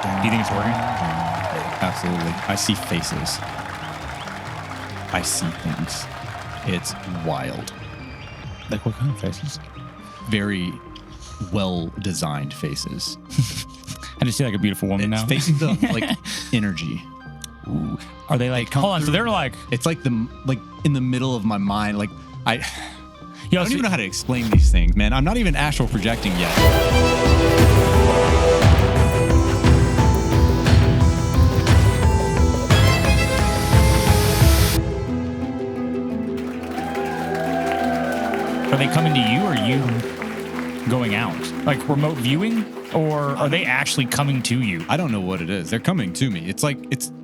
Do you think it's working? Absolutely. I see faces. I see things. It's wild. Like what kind of faces? Very well-designed faces. I just see like a beautiful woman now. Faces of like energy. Ooh. Are they like? They Hold on. So they're like. It's like in the middle of my mind. Like I Yo, don't even know how to explain these things, man. I'm not even astral projecting yet. Are they coming to you or are you going out? Like remote viewing? Or are they actually coming to you? I don't know what it is. They're coming to me. It's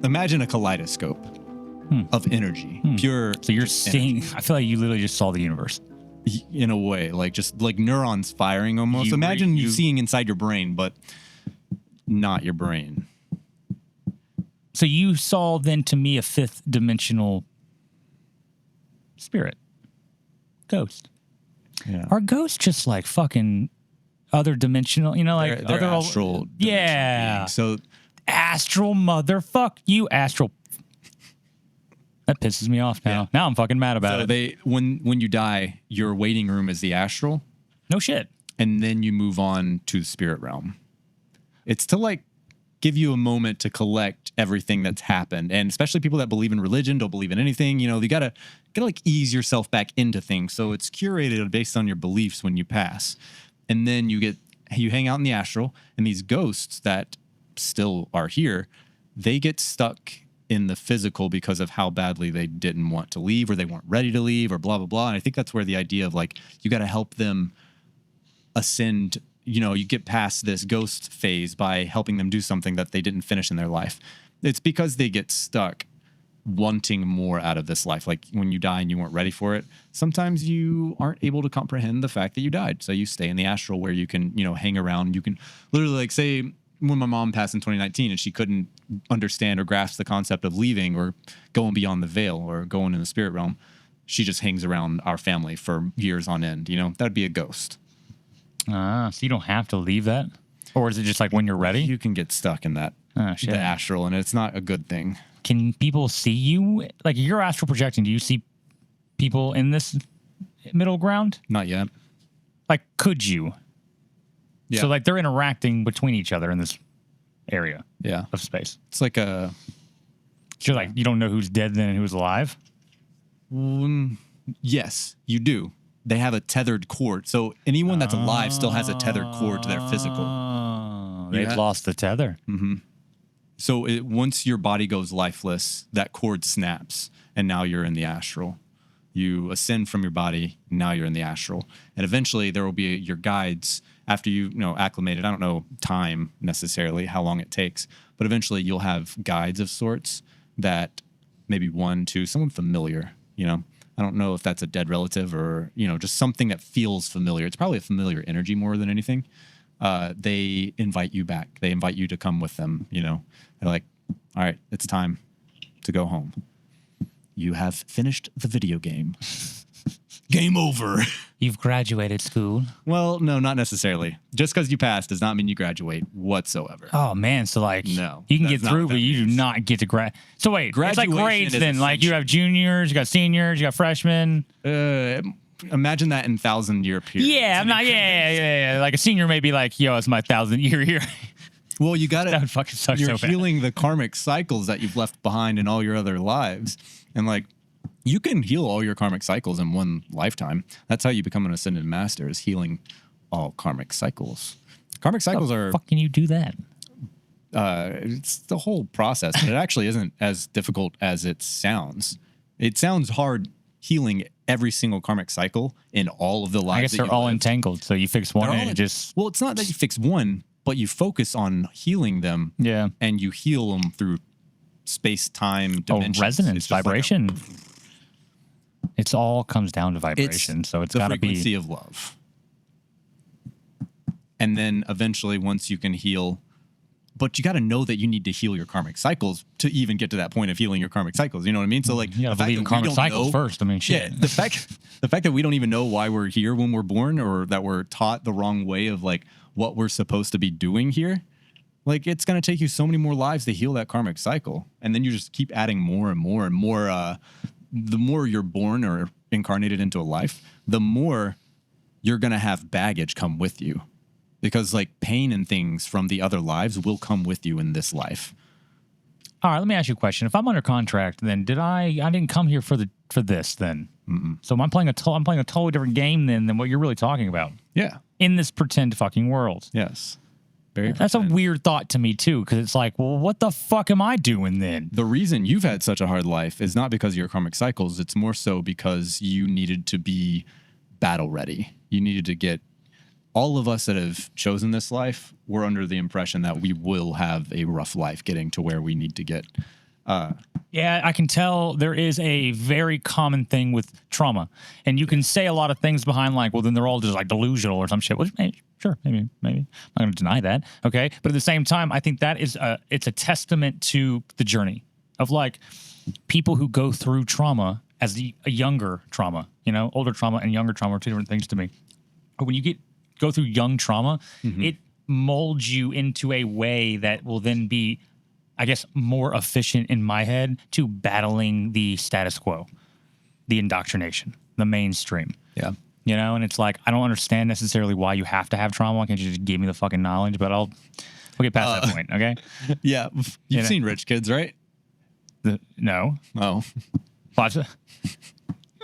imagine a kaleidoscope of energy. Pure. So you're seeing, I feel like you literally just saw the universe. In a way, like just like neurons firing almost. Imagine you seeing inside your brain, but not your brain. So you saw then to me a fifth dimensional spirit. Ghost. Yeah. Are ghosts just like fucking other dimensional, you know, like they're other astral. Yeah. Beings. So astral motherfuck you, astral. That pisses me off now. Yeah. Now I'm fucking mad about it. When you die, your waiting room is the astral. No shit. And then you move on to the spirit realm. It's to like give you a moment to collect everything that's happened. And especially people that believe in religion, don't believe in anything, you know, you gotta like ease yourself back into things. So it's curated based on your beliefs when you pass. And then you hang out in the astral, and these ghosts that still are here, they get stuck in the physical because of how badly they didn't want to leave, or they weren't ready to leave, or blah, blah, blah. And I think that's where the idea of like, you got to help them ascend, you know, you get past this ghost phase by helping them do something that they didn't finish in their life. It's because they get stuck wanting more out of this life. Like when you die and you weren't ready for it, sometimes you aren't able to comprehend the fact that you died. So you stay in the astral where you can, you know, hang around. You can literally like say when my mom passed in 2019 and she couldn't understand or grasp the concept of leaving or going beyond the veil or going in the spirit realm, she just hangs around our family for years on end. You know, that'd be a ghost. So you don't have to leave that? Or is it just like when you're ready? You can get stuck in that, the astral, and it's not a good thing. Can people see you? Like you're astral projecting. Do you see people in this middle ground? Not yet. Like, could you? Yeah. So like they're interacting between each other in this area of space. It's like a... So like you don't know who's dead then and who's alive? Yes, you do. They have a tethered cord. So anyone that's alive still has a tethered cord to their physical. They've lost the tether. Mm-hmm. So once your body goes lifeless, that cord snaps, and now you're in the astral. You ascend from your body, and now you're in the astral. And eventually there will be your guides after you acclimated. I don't know time necessarily, how long it takes, but eventually you'll have guides of sorts that maybe 1, 2, someone familiar, you know. I don't know if that's a dead relative or, you know, just something that feels familiar. It's probably a familiar energy more than anything. They invite you back. They invite you to come with them, you know. They're like, all right, it's time to go home. You have finished the video game. Game over. You've graduated school. Well, no, not necessarily. Just because you passed does not mean you graduate whatsoever. Oh, man. So, like, no, you can get through, but you do not get to grad. So, wait, it's like grades then. Essential. Like, you have juniors, you got seniors, you got freshmen. Imagine that in 1,000-year period. Yeah, I'm not, yeah. Like, a senior may be like, yo, it's my 1,000-year year. Well, you got to. That would fucking suck so bad. You're healing the karmic cycles that you've left behind in all your other lives. And, like, you can heal all your karmic cycles in one lifetime. That's how you become an ascended master, is healing all karmic cycles. Karmic cycles are... How the fuck can you do that? It's the whole process. But it actually isn't as difficult as it sounds. It sounds hard healing every single karmic cycle in all of the lives. I guess they're all entangled, so you fix one and it just... Well, it's not that you fix one, but you focus on healing them. Yeah. And you heal them through space-time dimensions. Resonance, vibration. It's all comes down to vibration, so it's got to be... the frequency of love. And then eventually, once you can heal... But you got to know that you need to heal your karmic cycles to even get to that point of healing your karmic cycles. You know what I mean? So, like, you got to believe in karmic cycles first. I mean, shit. Yeah, the fact that we don't even know why we're here when we're born, or that we're taught the wrong way of like what we're supposed to be doing here. Like, it's going to take you so many more lives to heal that karmic cycle. And then you just keep adding more and more and more. The more you're born or incarnated into a life, the more you're going to have baggage come with you. Because, like, pain and things from the other lives will come with you in this life. All right, let me ask you a question. If I'm under contract, then I didn't come here for this then. Mm-mm. So I'm playing a totally different game then than what you're really talking about. Yeah. In this pretend fucking world. Yes. Very That's a weird thought to me too, because it's like, well, what the fuck am I doing then? The reason you've had such a hard life is not because of your karmic cycles. It's more so because you needed to be battle ready. You needed to get... All of us that have chosen this life, we're under the impression that we will have a rough life getting to where we need to get. Yeah, I can tell there is a very common thing with trauma. And you can say a lot of things behind like, well, then they're all just like delusional or some shit. Which, sure, maybe. I'm not going to deny that. Okay. But at the same time, I think that is it's a testament to the journey of like people who go through trauma as a younger trauma, older trauma and younger trauma are two different things to me. But when you go through young trauma, it molds you into a way that will then be, I guess, more efficient in my head to battling the status quo, the indoctrination, the mainstream. Yeah. And it's like, I don't understand necessarily why you have to have trauma. Why can't you just give me the fucking knowledge? But we'll get past that point, okay? Yeah. You've seen Rich Kids, right? No. Oh.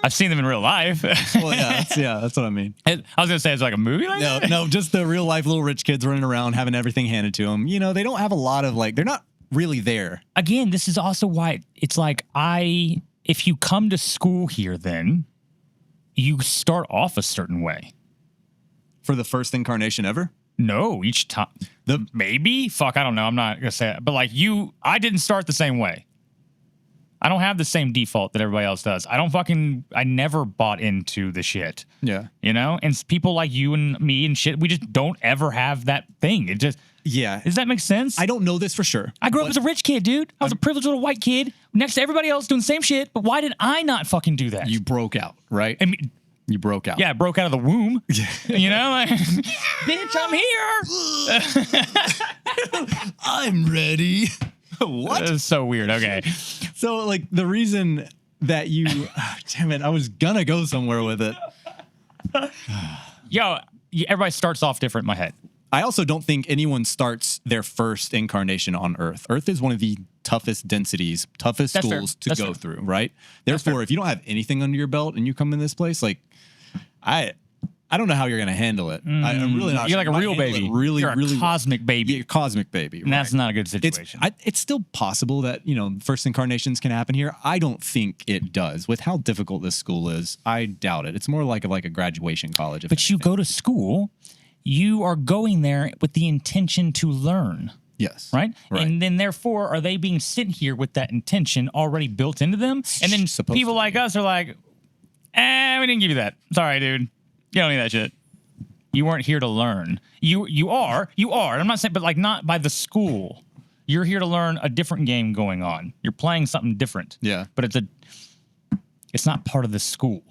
I've seen them in real life. Well, yeah, that's what I mean. I was gonna say it's like a movie. Like that? No, just the real life little rich kids running around having everything handed to them. They don't have a lot of they're not really there. Again, this is also why it's like if you come to school here, then you start off a certain way. For the first incarnation ever? No, each time. Maybe? Fuck, I don't know. I'm not gonna say it. But I didn't start the same way. I don't have the same default that everybody else does. I never bought into the shit. Yeah. And people like you and me and shit, we just don't ever have that thing. It just, yeah. Does that make sense? I don't know this for sure. I grew up as a rich kid, dude. I was a privileged little white kid next to everybody else doing the same shit. But why did I not fucking do that? You broke out, right? I mean, you broke out. Yeah, I broke out of the womb. Bitch, I'm here. I'm ready. What? That's so weird. Okay. So, the reason that you... damn it, I was gonna go somewhere with it. Yo, everybody starts off different in my head. I also don't think anyone starts their first incarnation on Earth. Earth is one of the toughest densities, toughest schools to go through, right? Therefore, if you don't have anything under your belt and you come in this place, I don't know how you're going to handle it. I'm really not. You're like a real baby. You're a cosmic baby. You're a cosmic baby. And that's not a good situation. It's still possible that, first incarnations can happen here. I don't think it does. With how difficult this school is, I doubt it. It's more like a graduation college. But you go to school, you are going there with the intention to learn. Yes. Right? And then therefore, are they being sent here with that intention already built into them? And then people like us are like, we didn't give you that. Sorry, dude. You don't need that shit. You weren't here to learn. You are. I'm not saying, but not by the school. You're here to learn a different game going on. You're playing something different. Yeah. But it's not part of the school.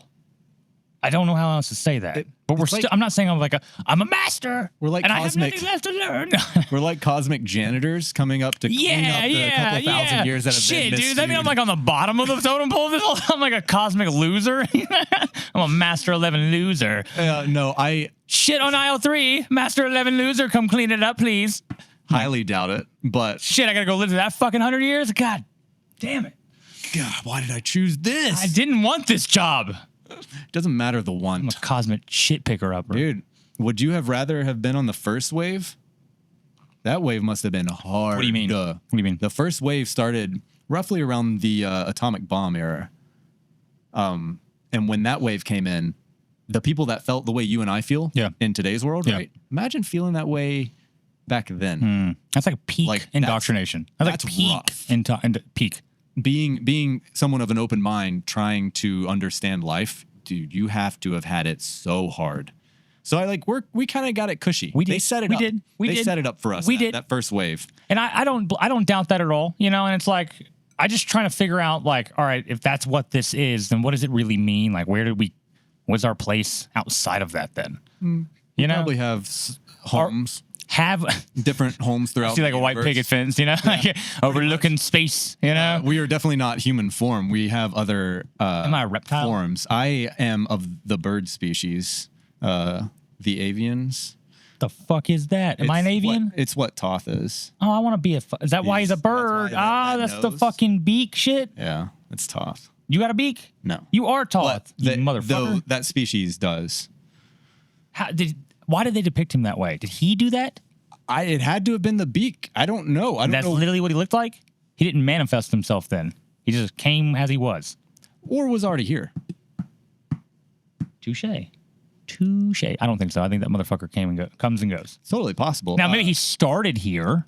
I don't know how else to say that. But I'm not saying I'm a master. We're like and cosmic. I have nothing left to learn. We're like cosmic janitors coming up to clean up the couple thousand years that have been dude. misused. That mean I'm on the bottom of the totem pole. I'm like a cosmic loser. I'm a Master 11 loser. No, I shit on aisle 3. Master 11 loser, come clean it up, please. Highly doubt it. But shit, I gotta go live to that fucking 100 years. God damn it. God, why did I choose this? I didn't want this job. Doesn't matter the want. I'm a cosmic shit picker upper. Dude, would you have rather have been on the first wave? That wave must have been hard. What do you mean? What do you mean? The first wave started roughly around the atomic bomb era. And when that wave came in, the people that felt the way you and I feel in today's world, right? Imagine feeling that way back then. That's like a peak indoctrination. That's like peak peak. Being someone of an open mind, trying to understand life, dude, you have to have had it so hard. So we kind of got it cushy. They set it up. They set it up for us. That first wave. And I don't doubt that at all. And it's like I just trying to figure out all right, if that's what this is, then what does it really mean? What's our place outside of that then? You probably have homes. have different homes throughout. see like the a white universe. picket fence, you know, like overlooking space, you know. We are definitely not human form. We have other Am I a reptile? forms. I am of the bird species, the avians. The fuck is that? Am I an avian? It's what Toth is. Oh, I want to be a. Is that why he's a That's why bird? that That's the nose. fucking beak shit. Yeah, it's Toth. You got a beak? No. You are Toth, you But motherfucker. that species does. Why did they depict him that way? Did he do that? It had to have been the beak. I don't know. I don't That's know. literally what he looked like? He didn't manifest himself then. He just came as he was. Or was already here. Touche. Touche. I don't think so. I think that motherfucker comes and goes. It's totally possible. Now, maybe he started here.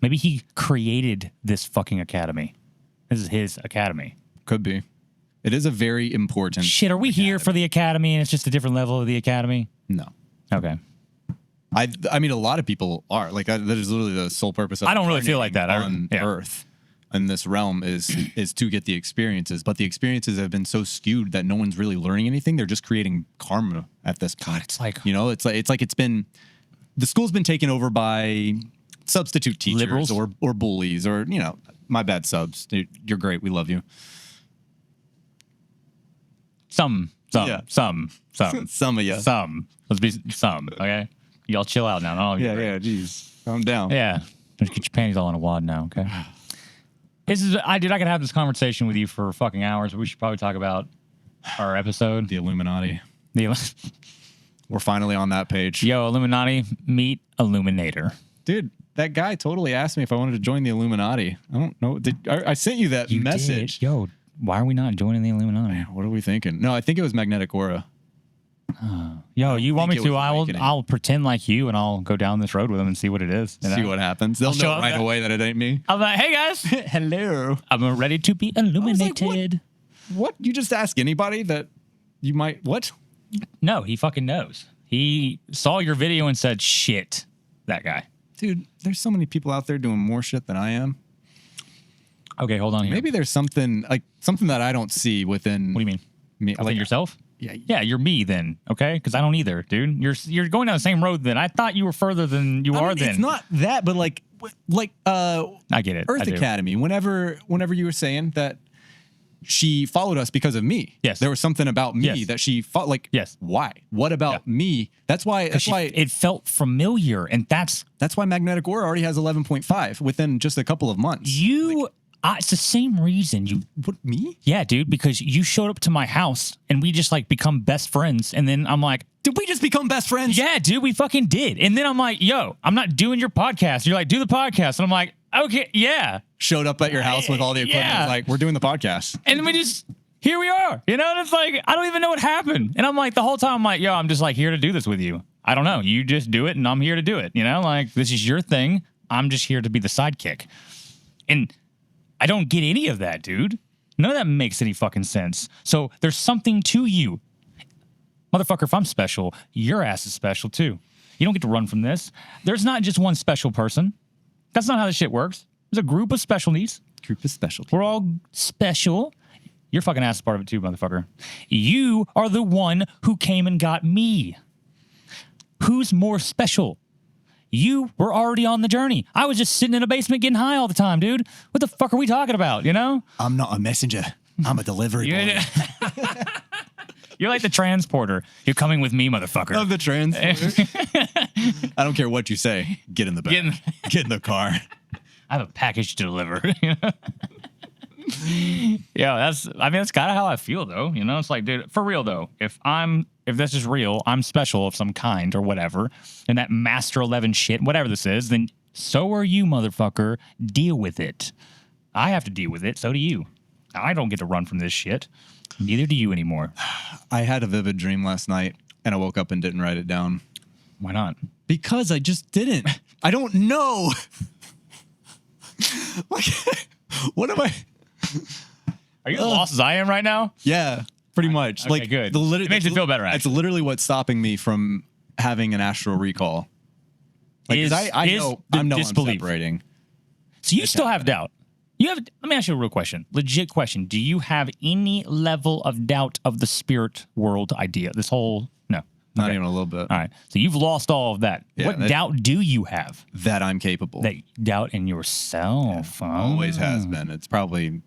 Maybe he created this fucking academy. This is his academy. Could be. It is a very important. Shit, are we here for the academy and it's just a different level of the academy? No. Okay. I mean, a lot of people are like that is literally the sole purpose of. I don't really feel like that. on Yeah. Earth, in this realm is to get the experiences, but the experiences have been so skewed that no one's really learning anything. They're just creating karma at this point. God, it's like it's been the school's been taken over by substitute teachers Liberals? or bullies or my bad subs. You're great. We love you. some, Yeah. some. Some of you. Some. Let's be some, okay? Y'all chill out now. All of you. Geez, calm down. Yeah. Just get your panties all in a wad now, okay? I could have this conversation with you for fucking hours, but we should probably talk about our episode. The Illuminati. The We're finally on that page. Yo, Illuminati, meet Illuminator. Dude, that guy totally asked me if I wanted to join the Illuminati. I don't know. I sent you that You message. did. Yo, why are we not joining the Illuminati? What are we thinking? No, I think it was magnetic aura. Yo, you want me think it to? was awakening. I'll pretend like you, and I'll go down this road with them and see what it is. you know? See what happens. They'll show know up right that- away that it ain't me. I'm like, hey guys, Hello. I'm ready to be illuminated. What? You just ask anybody that you might. What? No, he fucking knows. He saw your video and said, shit, that guy. Dude, there's so many people out there doing more shit than I am. Okay, hold on here. Maybe there's something that I don't see within. What do you mean? Me, Within yourself? Yeah. Yeah, you're me then, okay? Because I don't either, dude. You're going down the same road then. I thought you were further than you are then. It's not that, but like I get it. Earth I do. Academy. Whenever you were saying that she followed us because of me. Yes. There was something about me Yes. that she fought. Like, Yes. Why? What about me? That's why. That's why. it felt familiar, and that's That's why magnetic aura already has 11.5 within just a couple of months. it's the same reason you. What, me? Yeah, dude, because you showed up to my house and we just like become best friends, and then I'm like, Did we just become best friends? yeah, dude, we fucking did, and then I'm like, yo, I'm not doing your podcast. You're like, do the podcast, and I'm like, okay, yeah, Showed up at your house with all the equipment. Yeah. Like, we're doing the podcast. and then here we are, and it's like, I don't even know what happened, and I'm like, the whole time I'm like, yo, I'm just like here to do this with you. I don't know, you just do it, and I'm here to do it. Like this is your thing. I'm just here to be the sidekick, and I don't get any of that, dude. None of that makes any fucking sense. So there's something to you. Motherfucker, if I'm special, your ass is special too. You don't get to run from this. There's not just one special person. That's not how this shit works. There's a group of special needs. Group of special. We're all special. Your fucking ass is part of it too, motherfucker. You are the one who came and got me. Who's more special? You were already on the journey. I was just sitting in a basement getting high all the time, dude. What the fuck are we talking about, I'm not a messenger. I'm a delivery boy. You're like the transporter. You're coming with me, motherfucker. Of the transporter. I don't care what you say. Get in the back. Get in the car. I have a package to deliver. Yeah, that's kind of how I feel though. It's like, dude, for real though, if this is real, I'm special of some kind or whatever, and that Master 11 shit, whatever this is, then so are you, motherfucker. Deal with it. I have to deal with it. So do you. I don't get to run from this shit. Neither do you anymore. I had a vivid dream last night, and I woke up and didn't write it down. Why not? Because I just didn't. I don't know. Like, what am I? Are you as lost as I am right now? Yeah, pretty much. Okay, good. It makes it feel better, It's actually. literally what's stopping me from having an astral recall. Like, 'cause I know the I'm disbelief. separating. So you still have doubt. Let me ask you a real question. Legit question. Do you have any level of doubt of the spirit world idea? No. Not Okay. even a little bit. All right. So you've lost all of that. Yeah, What that- doubt do you have? That I'm capable. That doubt in yourself. Always has Oh. been. It's probably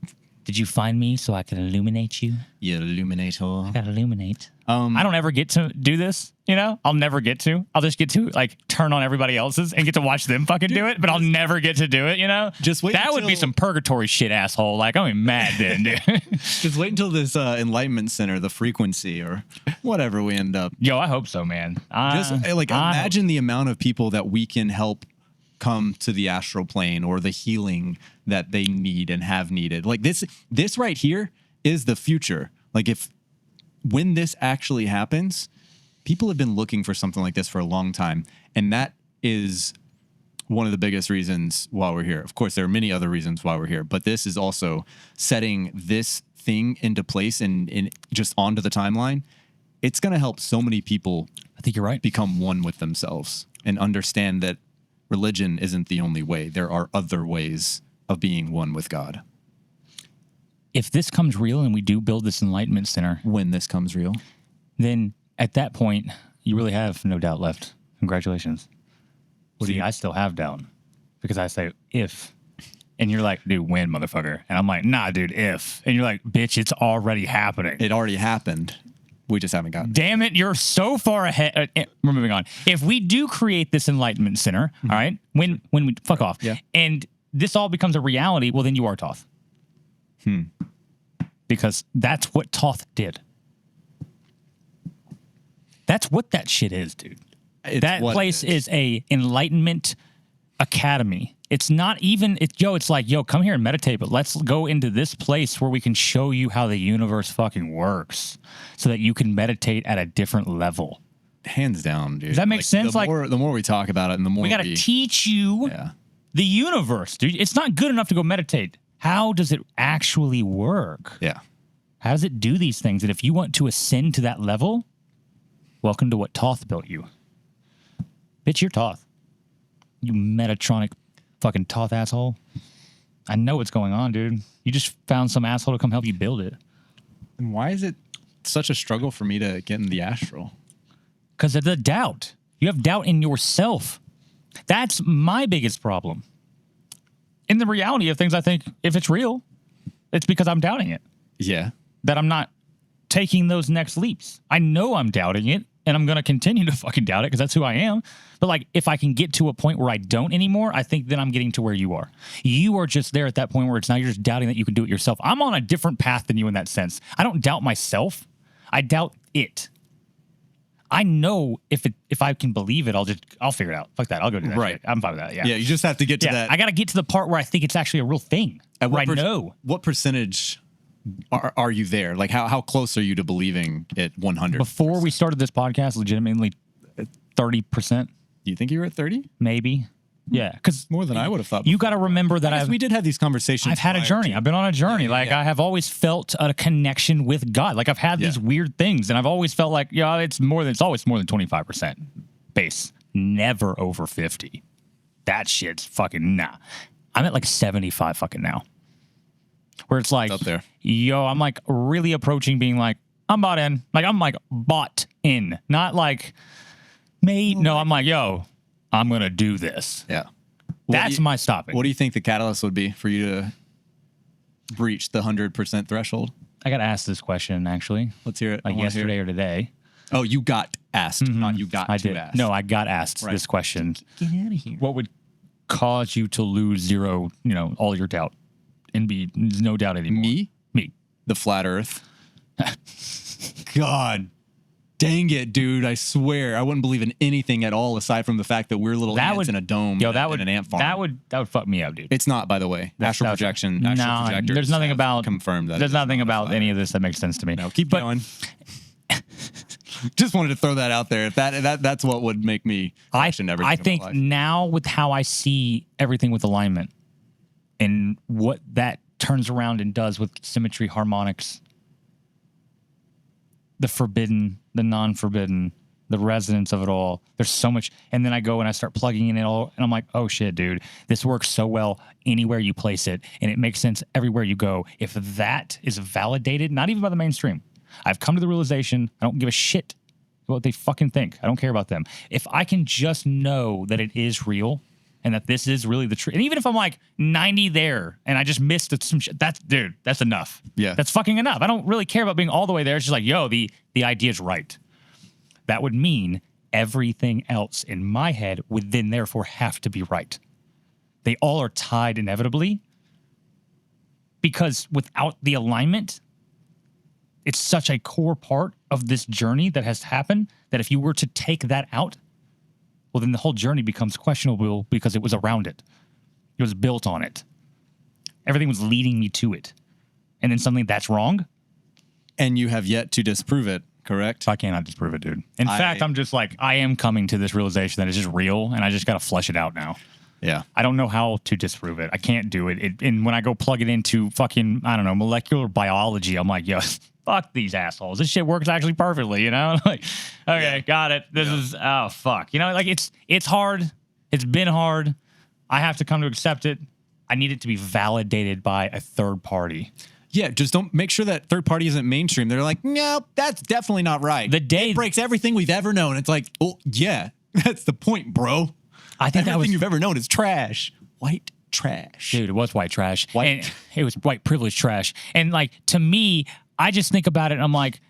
Did you find me so I could illuminate you? yeah, illuminator. I gotta illuminate. Um, I don't ever get to do this, you know? I'll never get to. I'll just get to like turn on everybody else's and get to watch them fucking do it, but I'll never get to do it, you know? Just wait That would be until- some purgatory shit, asshole. Like, I'm mad then, dude. Just wait until this enlightenment center, the frequency or whatever we end up. Yo, I hope so, man. Just imagine the amount of people that we can help come to the astral plane or the healing that they need and have needed. Like this right here is the future. Like when this actually happens, people have been looking for something like this for a long time. And that is one of the biggest reasons why we're here. Of course, there are many other reasons why we're here, but this is also setting this thing into place and just onto the timeline. It's going to help so many people I think you're right. become one with themselves and understand that religion isn't the only way. There are other ways of being one with God. If this comes real and we do build this enlightenment center, When this comes real. then at that point, you really have no doubt left. Congratulations. See, I still have doubt because I say if, and you're like, dude, when, motherfucker? And I'm like, nah, dude, if. And you're like, bitch, it's already happening. It already happened. We just haven't gotten it. Damn it, you're so far ahead. We're moving on. If we do create this enlightenment center, all right, when we fuck off, Yeah. and this all becomes a reality, well, then you are Toth. Because that's what Toth did. That's what that shit is, dude. It's That what it place is a enlightenment academy. It's not even it's like, yo, come here and meditate, but let's go into this place where we can show you how the universe fucking works so that you can meditate at a different level. hands down, dude. Does that make sense? The Like- more we talk about it, and the more We got to teach you Yeah. the universe, dude. It's not good enough to go meditate. How does it actually work? Yeah. How does it do these things? And if you want to ascend to that level, welcome to what Toth built you. Bitch, you're Toth. You Metatronic fucking Toth asshole. I know what's going on, dude. You just found some asshole to come help you build it. And why is it such a struggle for me to get in the astral? Because of the doubt. You have doubt in yourself. That's my biggest problem. In the reality of things, I think if it's real, it's because I'm doubting it. Yeah. That I'm not taking those next leaps. I know I'm doubting it, and I'm going to continue to fucking doubt it because that's who I am. But like, if I can get to a point where I don't anymore, I think then I'm getting to where you are. You are just there at that point where it's now you're just doubting that you can do it yourself. I'm on a different path than you in that sense. I don't doubt myself. I doubt it. I know if I can believe it, I'll figure it out. Fuck that. I'll go do that. Right. Shit. I'm fine with that. Yeah. Yeah. You just have to get to Yeah. that. I got to get to the part where I think it's actually a real thing. At Where I what know. What percentage are you there? Like how close are you to believing it 100? Before we started this podcast, legitimately 30%, You think you were at 30? maybe. Yeah. Because More than I would have thought. you got to remember that we did have these conversations. I've had a prior journey. to- I've been on a journey. Yeah, like yeah. I have always felt a connection with God. Like I've had these Yeah. weird things, and I've always felt like, yeah, it's always more than 25% base. Never over 50. That shit's fucking nah. I'm at like 75 fucking now. Where it's like, Up there. yo, I'm like really approaching being like, I'm bought in. Like I'm like bought in. Not like mate. No, I'm like, yo, I'm gonna do this. Yeah. That's my stopping. What do you think the catalyst would be for you to breach the 100% threshold? I got asked this question actually. Let's hear it. I Like wanna hear yesterday it. or today. Oh, you got asked, not you got I to did. ask. No, I got asked Right. this question. Get out of here. What would cause you to lose zero, all your doubt and be no doubt anymore? Me. The flat Earth. God dang it, dude! I swear I wouldn't believe in anything at all aside from the fact that we're little ants in a dome. Yo, in that would an ant farm. that would fuck me up, dude. It's not, by the way. Astral projection. Astral No, projectors there's nothing have about confirmed that. There's it's nothing not a about flat any Earth. of this that makes sense to me. No, keep But going. Just wanted to throw that out there. If that's what would make me question everything. I in my think life. now with how I see everything with alignment and what that turns around and does with symmetry, harmonics, the forbidden, the non-forbidden, the resonance of it all. There's so much. And then I go and I start plugging in it all. And I'm like, oh shit, dude, this works so well anywhere you place it. And it makes sense everywhere you go. If that is validated, not even by the mainstream, I've come to the realization I don't give a shit what they fucking think. I don't care about them. If I can just know that it is real and that this is really the truth, and even if I'm like 90 there and I just missed some shit, that's enough. Yeah. That's fucking enough. I don't really care about being all the way there. It's just like, yo, the idea is right. That would mean everything else in my head would then therefore have to be right. They all are tied inevitably because without the alignment, it's such a core part of this journey that has happened that if you were to take that out, well, then the whole journey becomes questionable because it was around it. It was built on it. Everything was leading me to it. And then suddenly that's wrong. And you have yet to disprove it, correct? I cannot disprove it, dude. In fact, I'm just like, I am coming to this realization that it's just real and I just got to flesh it out now. Yeah. I don't know how to disprove it. I can't do it. And when I go plug it into fucking, I don't know, molecular biology, I'm like, yo, fuck these assholes. This shit works actually perfectly, you know? Like, okay, got it. This is, oh, fuck. You know, like it's hard. It's been hard. I have to come to accept it. I need it to be validated by a third party. Yeah, just don't make sure that third party isn't mainstream. They're like, no, that's definitely not right. The day it breaks everything we've ever known. It's like, oh, yeah, that's the point, bro. I think everything you've ever known is trash. White trash. Dude, it was white trash. And it was white privilege trash. And like, to me, I just think about it and I'm like,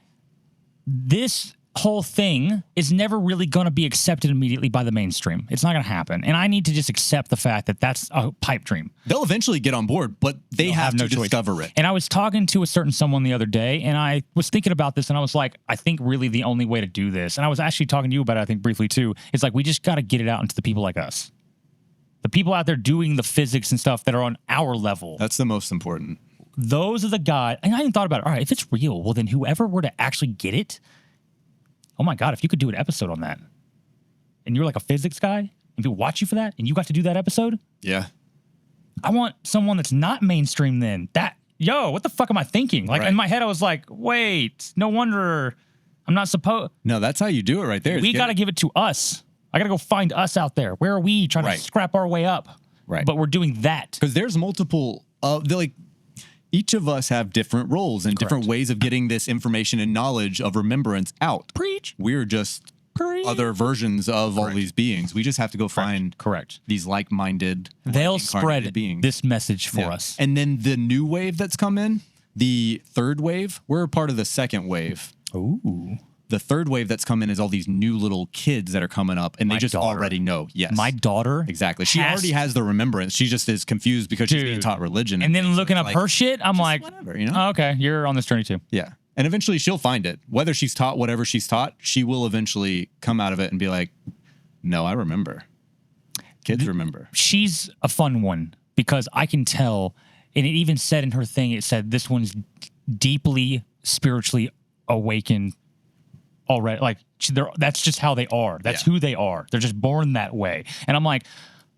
this whole thing is never really going to be accepted immediately by the mainstream. It's not going to happen. And I need to just accept the fact that that's a pipe dream. They'll eventually get on board, but they have to discover it. And I was talking to a certain someone the other day and I was thinking about this and I was like, I think really the only way to do this, and I was actually talking to you about it, I think briefly too, is like, we just got to get it out into the people like us. The people out there doing the physics and stuff that are on our level. That's the most important. Those are the guys. And I even thought about it. All right, if it's real, well, then whoever were to actually get it, oh my God, if you could do an episode on that and you're like a physics guy and people watch you for that and you got to do that episode. Yeah. I want someone that's not mainstream then. What the fuck am I thinking? Like in my head, I was like, wait, no wonder I'm not supposed. No, that's how you do it right there. We got to give it to us. I got to go find us out there. Where are we trying to scrap our way up? Right. But we're doing that. Because there's multiple, each of us have different roles and different ways of getting this information and knowledge of remembrance out. Preach. We're just other versions of all these beings. We just have to go find these like-minded, they'll spread beings. This message for us. And then the new wave that's come in, the third wave, we're a part of the second wave. Ooh. The third wave that's come in is all these new little kids that are coming up, and they just already know. Yes. My daughter. Exactly. She already has the remembrance. She just is confused because she's being taught religion. And then looking up her shit, I'm like, whatever, you know? Oh, okay, you're on this journey too. Yeah. And eventually she'll find it. Whether she's taught whatever she's taught, she will eventually come out of it and be like, no, I remember. Kids remember. She's a fun one because I can tell, and it even said in her thing, it said this one's deeply spiritually awakened already. Like, that's just how they are. That's who they are. They're just born that way. And I'm like,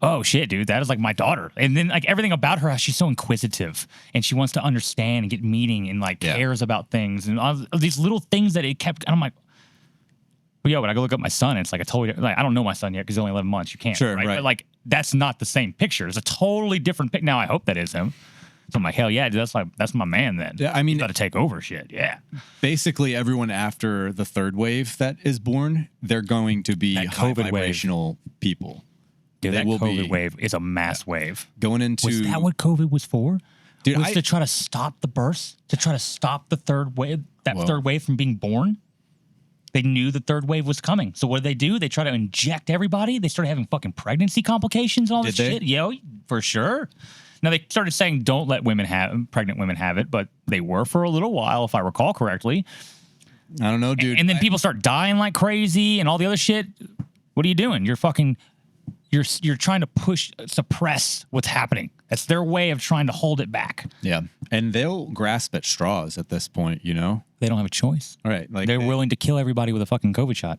oh shit, dude, that is like my daughter. And then like everything about her, she's so inquisitive and she wants to understand and get meaning and like cares about things and all these little things that it kept. And I'm like, well, yo, when I go look up my son, it's like a totally, like, I don't know my son yet because he's only 11 months. You can't. Sure, right? But like, that's not the same picture. It's a totally different picture. Now I hope that is him. So I'm like, hell yeah, dude, that's my man then. Yeah, I mean, got to take over shit. Yeah. Basically, everyone after the third wave that is born, they're going to be high vibrational people. Dude, that COVID wave is a mass wave. Going into... Was that what COVID was for? Dude, was to try to stop the burst? To try to stop the third wave, third wave from being born? They knew the third wave was coming. So what did they do? They try to inject everybody. They started having fucking pregnancy complications and all this shit. Yeah, for sure. Now, they started saying don't let pregnant women have it, but they were for a little while, if I recall correctly. I don't know, dude. And then people start dying like crazy and all the other shit. What are you doing? You're fucking... You're trying to suppress what's happening. That's their way of trying to hold it back. Yeah. And they'll grasp at straws at this point, you know? They don't have a choice. All right. Like they're willing to kill everybody with a fucking COVID shot.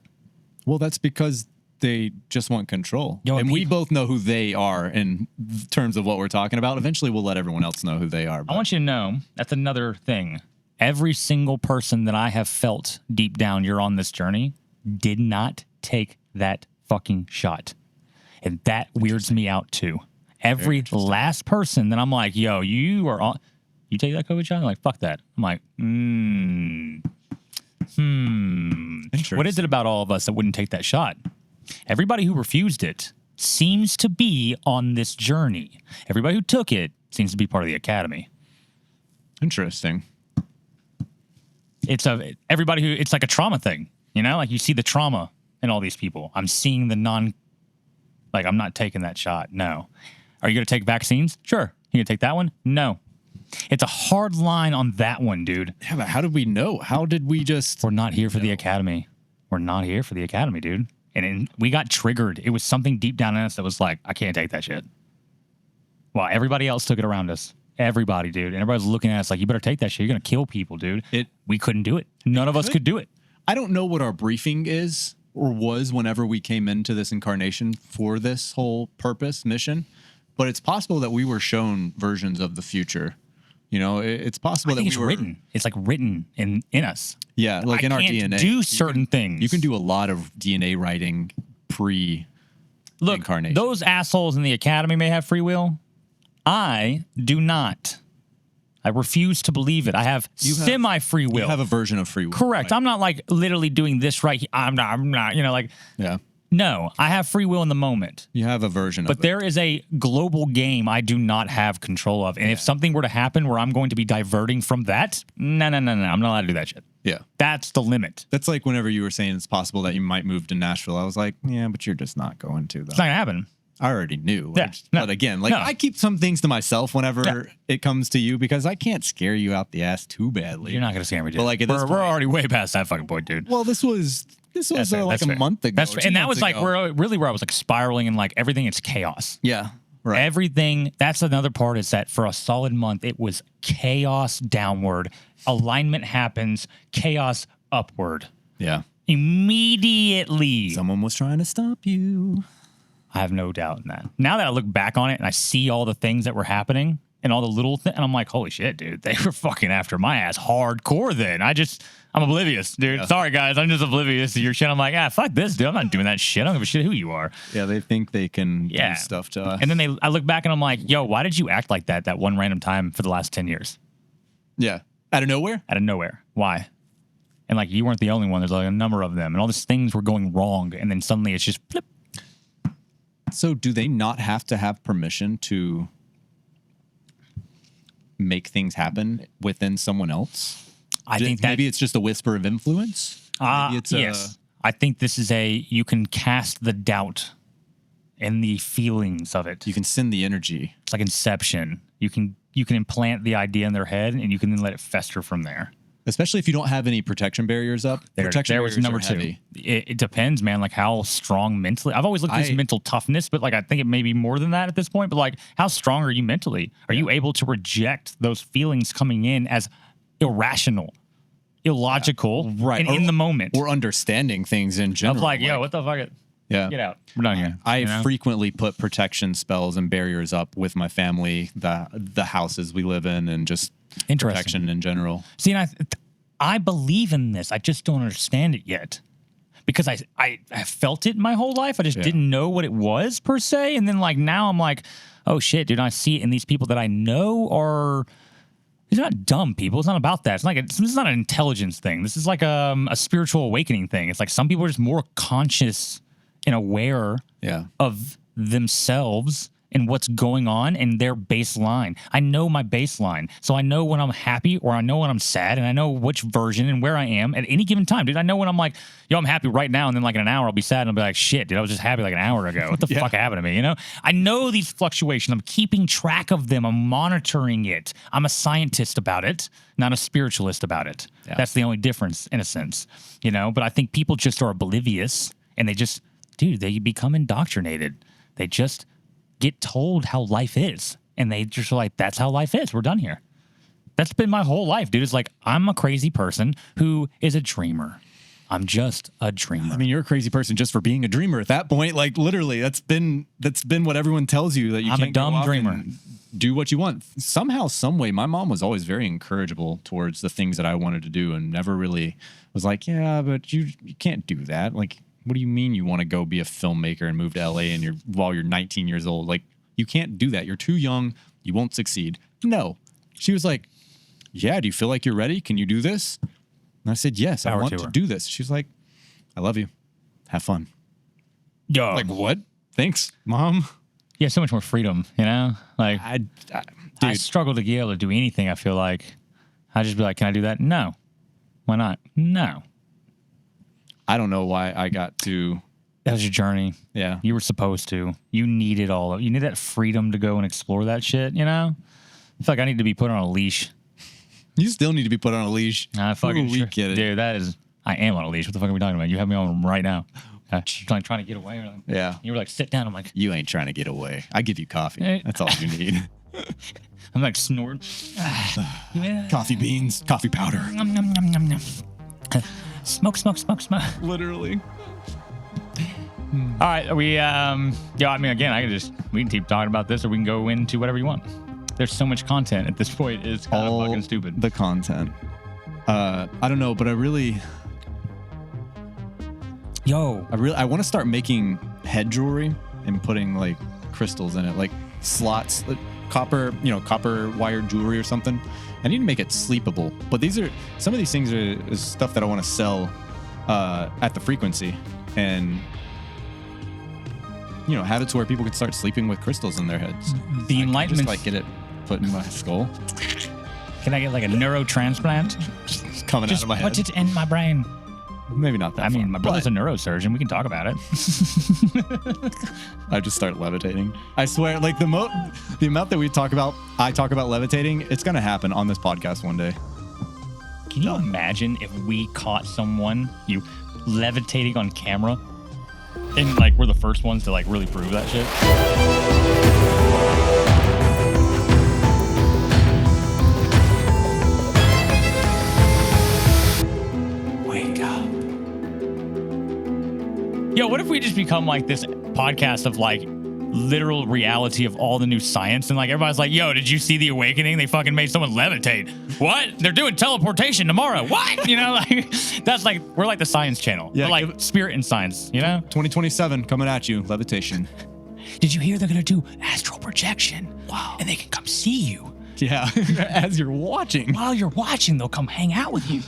Well, that's because they just want control. And we both know who they are in terms of what we're talking about. Eventually, we'll let everyone else know who they are. I want you to know, that's another thing. Every single person that I have felt deep down, you're on this journey, did not take that fucking shot. And that weirds me out too. Every last person that I'm like, yo, you take that COVID shot? I'm like, fuck that. I'm like, What is it about all of us that wouldn't take that shot? Everybody who refused it seems to be on this journey. Everybody who took it seems to be part of the academy. Interesting. It's like a trauma thing, you know? Like you see the trauma in all these people. I'm seeing the I'm not taking that shot. No. Are you going to take vaccines? Sure. You going to take that one? No. It's a hard line on that one, dude. Yeah, but how did we know? How did we just... We're not here for the academy. We're not here for the academy, dude. And we got triggered. It was something deep down in us that was like, I can't take that shit. Well, everybody else took it around us. Everybody, dude. And everybody's looking at us like, you better take that shit. You're going to kill people, dude. We couldn't do it. None of us could do it. I don't know what our briefing is or was whenever we came into this incarnation for this whole purpose, mission. But it's possible that we were shown versions of the future. You know, it's possible that it's written. It's like written in us. Yeah, like in our DNA. Do certain things. You can do a lot of DNA writing pre-incarnation. Look, those assholes in the academy may have free will. I do not. I refuse to believe it. I have semi-free will. You have a version of free will. Correct. Right? I'm not like literally doing this right. I'm not, you know, like. Yeah. No, I have free will in the moment. You have a version of it. But there is a global game I do not have control of. And if something were to happen where I'm going to be diverting from that, no. I'm not allowed to do that shit. Yeah. That's the limit. That's like whenever you were saying it's possible that you might move to Nashville. I was like, yeah, but you're just not going to, though. It's not going to happen. I already knew. Yeah, But again, I keep some things to myself whenever it comes to you because I can't scare you out the ass too badly. You're not going to scare me, dude. But like we're already way past that fucking point, dude. Well, this was like a month ago. And that was like where I was like spiraling and like everything is chaos. Yeah. Right. Everything. That's another part is that for a solid month, it was chaos downward. Alignment happens, chaos upward. Yeah. Immediately. Someone was trying to stop you. I have no doubt in that. Now that I look back on it and I see all the things that were happening and all the little things, and I'm like, holy shit, dude, they were fucking after my ass hardcore then. I'm oblivious, dude. Yeah. Sorry, guys. I'm just oblivious to your shit. I'm like, fuck this, dude. I'm not doing that shit. I don't give a shit who you are. Yeah, they think they can do stuff to us. And then I look back and I'm like, yo, why did you act like that one random time for the last 10 years? Yeah. Out of nowhere? Out of nowhere. Why? And like, you weren't the only one. There's like a number of them. And all these things were going wrong. And then suddenly it's just flip. So do they not have to have permission to make things happen within someone else? I think that maybe it's just a whisper of influence. Yes. I think this is you can cast the doubt and the feelings of it. You can send the energy. It's like Inception. You can implant the idea in their head and you can then let it fester from there. Especially if you don't have any protection barriers up. There was number two. It depends, man. Like how strong mentally. I've always looked at this mental toughness, but like I think it may be more than that at this point. But like, how strong are you mentally? Are you able to reject those feelings coming in as irrational, illogical, right? And in the moment, or understanding things in general. Of like, yo, what the fuck? Yeah, get out. We're done here. I frequently put protection spells and barriers up with my family, the houses we live in, and just protection in general. See, and I believe in this. I just don't understand it yet because I felt it my whole life. I just didn't know what it was per se. And then like now I'm like, oh shit, dude, I see it in these people that I know are. These are not dumb people. It's not about that. This is not an intelligence thing. This is like a spiritual awakening thing. It's like some people are just more conscious and aware of themselves and what's going on in their baseline. I know my baseline. So I know when I'm happy or I know when I'm sad and I know which version and where I am at any given time. Dude, I know when I'm like, yo, I'm happy right now. And then like in an hour, I'll be sad and I'll be like, shit, dude, I was just happy like an hour ago. What the fuck happened to me? You know, I know these fluctuations. I'm keeping track of them. I'm monitoring it. I'm a scientist about it, not a spiritualist about it. Yeah. That's the only difference in a sense, you know, but I think people just are oblivious and they become indoctrinated. They just get told how life is. And they just are like, that's how life is. We're done here. That's been my whole life, dude. It's like, I'm a crazy person who is a dreamer. I'm just a dreamer. I mean, you're a crazy person just for being a dreamer at that point. Like literally, that's been what everyone tells you, that you can't a dumb dreamer. Do what you want. Somehow, some way, my mom was always very encourageable towards the things that I wanted to do and never really was like, yeah, but you can't do that. Like, what do you mean you want to go be a filmmaker and move to LA while you're 19 years old? Like, you can't do that. You're too young. You won't succeed. No. She was like, yeah, do you feel like you're ready? Can you do this? And I said, yes, I Power want to to her. do this. She's like, I love you. Have fun. Yo, I'm like, what? Thanks, Mom. yeah, so much more freedom, you know? Like, I Dude, struggle to be able to do anything, I feel like. I'd just be like, can I do that? No. Why not? No. I don't know why I got to. That was your journey. Yeah. You were supposed to. You needed all of. You need that freedom to go and explore that shit, you know? I feel like I need to be put on a leash. You still need to be put on a leash. I fucking Ooh, we get it. Dude, that is... I am on a leash. What the fuck are we talking about? You have me on right now. I'm trying to get away. Like, Yeah. you were like, sit down. I'm like... You ain't trying to get away. I give you coffee. Hey. That's all you need. I'm like snoring. Coffee beans, coffee powder. Nom, nom, nom, nom, nom. Smoke. Literally. All right, yeah, I mean, again, we can keep talking about this or we can go into whatever you want. There's so much content at this point. It's kind of fucking stupid. The content. I don't know, but I want to start making head jewelry and putting like crystals in it, like slots, like copper wired jewelry or something. I need to make it sleepable. But some of these things are stuff that I want to sell at the frequency and have it to where people can start sleeping with crystals in their heads. The enlightenment, just like get it put in my skull. Can I get like a neurotransplant? It's coming out of my head. Put it in my brain. Maybe not that. I mean, far, my brother's a neurosurgeon. We can talk about it. I just start levitating. I swear, like the amount that I talk about levitating, it's gonna happen on this podcast one day. Can you imagine if we caught someone levitating on camera, and like we're the first ones to like really prove that shit? Wake up. Yo, what if we just become like this podcast of like literal reality of all the new science and like everybody's like, yo, did you see the awakening? They fucking made someone levitate. What? They're doing teleportation tomorrow. What? Like that's like we're like the science channel. Yeah, we're like spirit and science, 2027 coming at you, levitation. Did you hear they're gonna do astral projection? Wow. And they can come see you. Yeah, as you're watching. While you're watching, they'll come hang out with you.